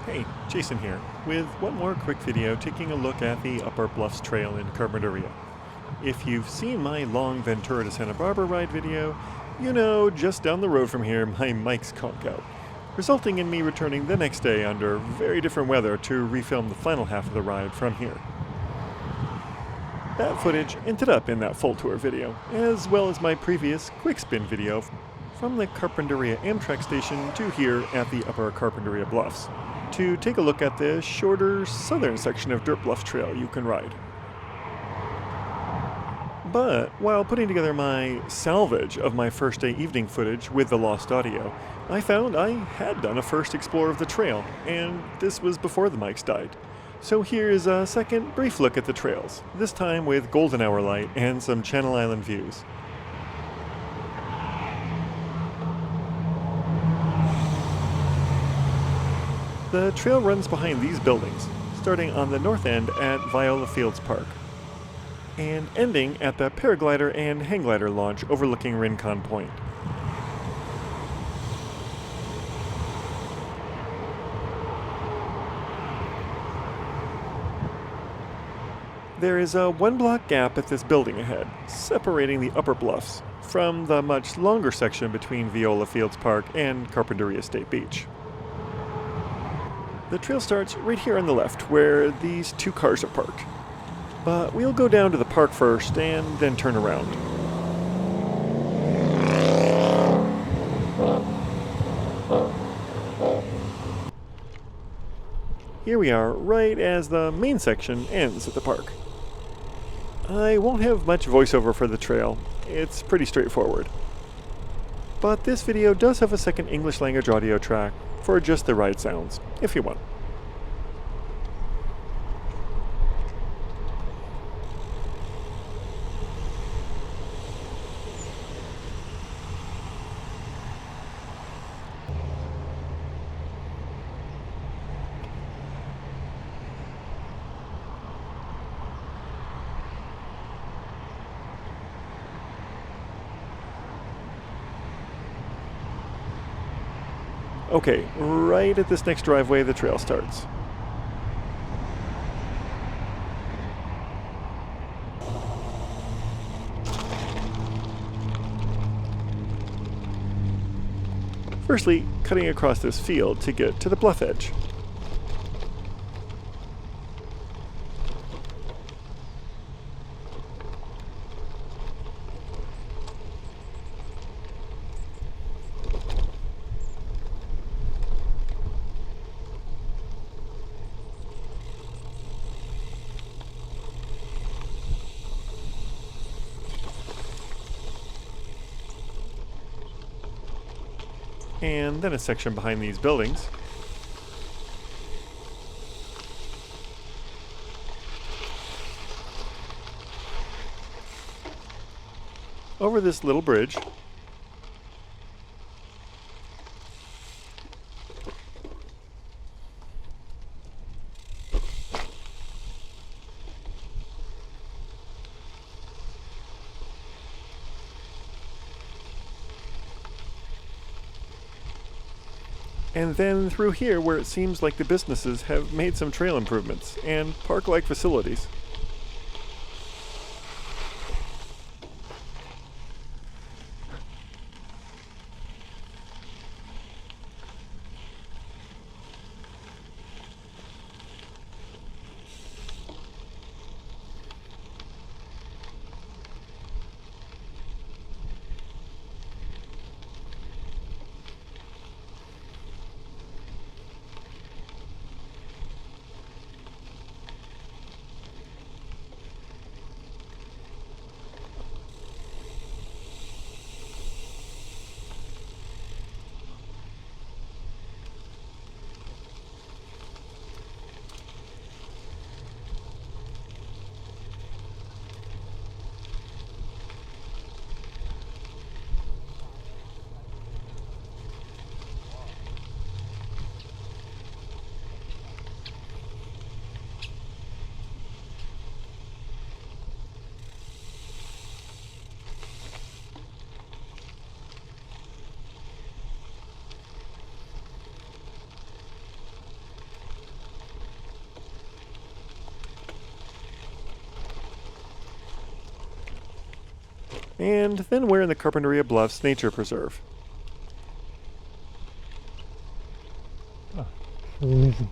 Hey, Jason here, with one more quick video taking a look at the Upper Bluffs Trail in Carpinteria. If you've seen my long Ventura to Santa Barbara ride video, you know just down the road from here my mic's conked out, resulting in me returning the next day under very different weather to refilm the final half of the ride from here. That footage ended up in that full tour video, as well as my previous quick spin video from the Carpinteria Amtrak station to here at the Upper Carpinteria Bluffs, to take a look at the shorter southern section of Dirt Bluffs Trail you can ride. But while putting together my salvage of my first day evening footage with the lost audio, I found I had done a first explore of the trail, and this was before the mics died. So here's a second brief look at the trails, this time with golden hour light and some Channel Island views. The trail runs behind these buildings, starting on the north end at Viola Fields Park, and ending at the paraglider and hang glider launch overlooking Rincon Point. There is a one-block gap at this building ahead, separating the Upper Bluffs from the much longer section between Viola Fields Park and Carpinteria State Beach. The trail starts right here on the left, where these two cars are parked. But we'll go down to the park first and then turn around. Here we are, right as the main section ends at the park. I won't have much voiceover for the trail, it's pretty straightforward. But this video does have a second English language audio track for just the ride sounds, if you want. Okay, right at this next driveway the trail starts. Firstly, cutting across this field to get to the bluff edge. And then a section behind these buildings. Over this little bridge. And then through here where it seems like the businesses have made some trail improvements and park-like facilities. And then we're in the Carpinteria Bluffs Nature Preserve. Oh, so easy.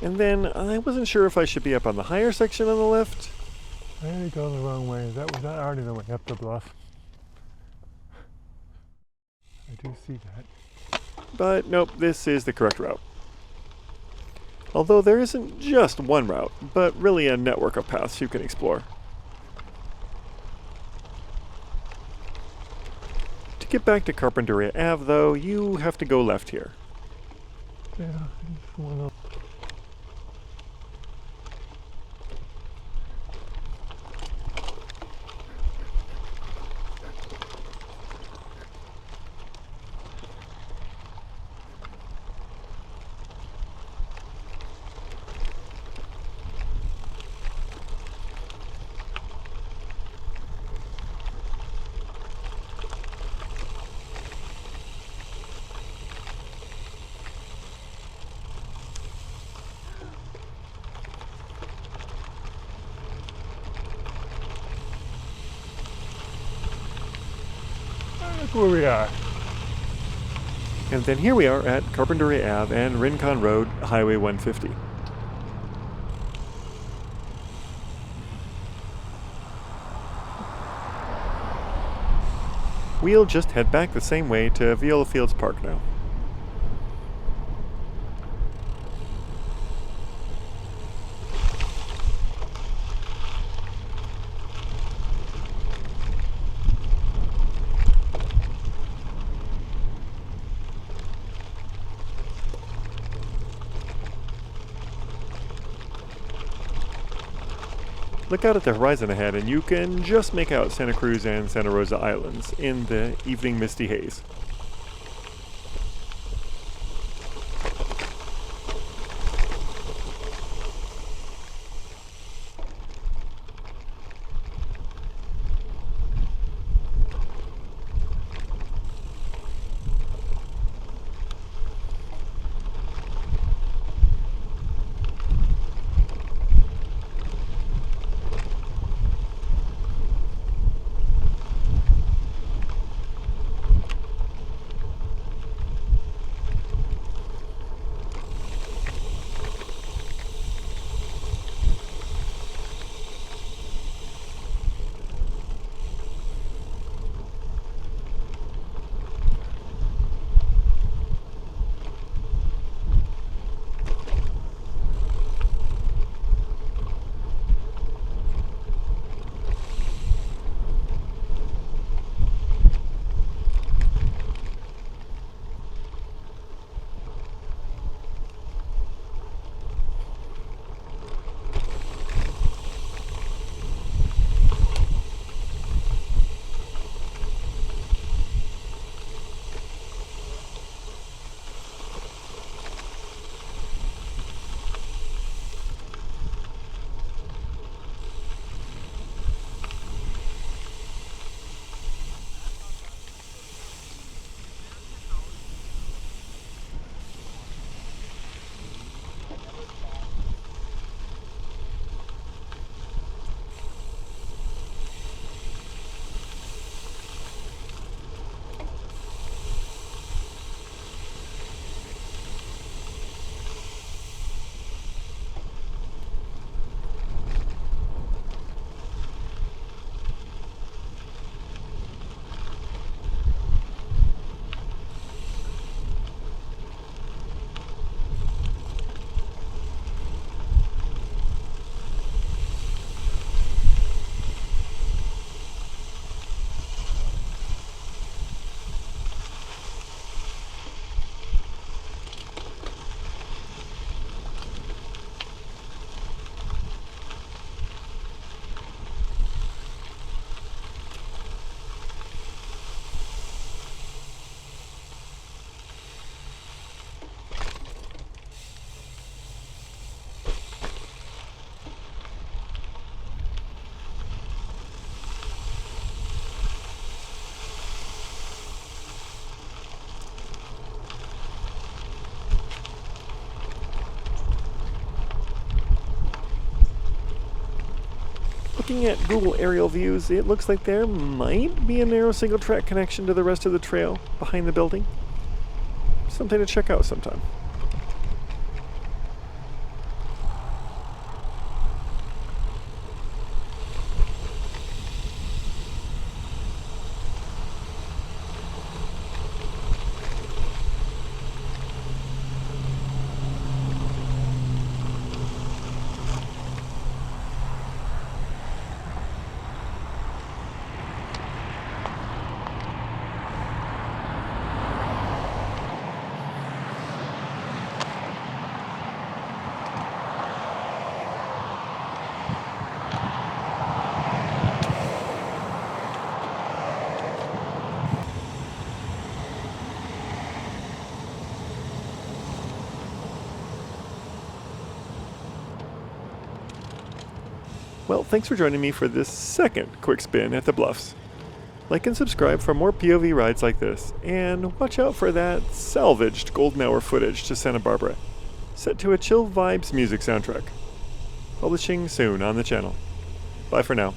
And then I wasn't sure if I should be up on the higher section on the left. I had to go the wrong way. That was not already the way up the bluff. I do see that. But nope, this is the correct route. Although there isn't just one route, but really a network of paths you can explore. To get back to Carpinteria Ave, though, you have to go left here. Yeah, I just want to... Look where we are. And then here we are at Carpinteria Ave and Rincon Road, Highway 150. We'll just head back the same way to Viola Fields Park now. Look out at the horizon ahead and you can just make out Santa Cruz and Santa Rosa Islands in the evening misty haze. Looking at Google aerial views, it looks like there might be a narrow single track connection to the rest of the trail behind the building. Something to check out sometime. Well, thanks for joining me for this second quick spin at the Bluffs. Like and subscribe for more POV rides like this, and watch out for that salvaged golden hour footage to Santa Barbara, set to a chill vibes music soundtrack. Publishing soon on the channel. Bye for now.